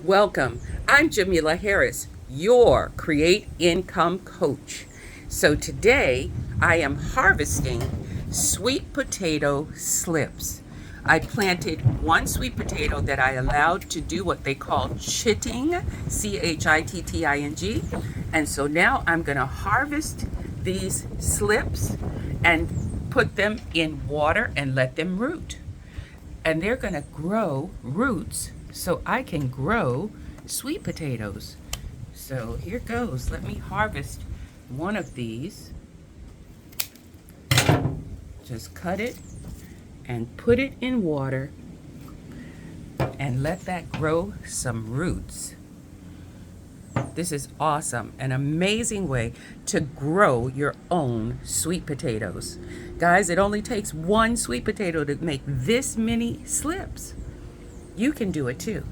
Welcome. I'm Jamila Harris, your Create Income Coach. So today I am harvesting sweet potato slips. I planted one sweet potato that I allowed to do what they call chitting, C-H-I-T-T-I-N-G. And so now I'm going to harvest these slips and put them in water and let them root. And they're going to grow roots so I can grow sweet potatoes. So here goes. Let me harvest one of these. Just cut it and put it in water and let that grow some roots. This is awesome, an amazing way to grow your own sweet potatoes. Guys, it only takes one sweet potato to make this many slips. You can do it too.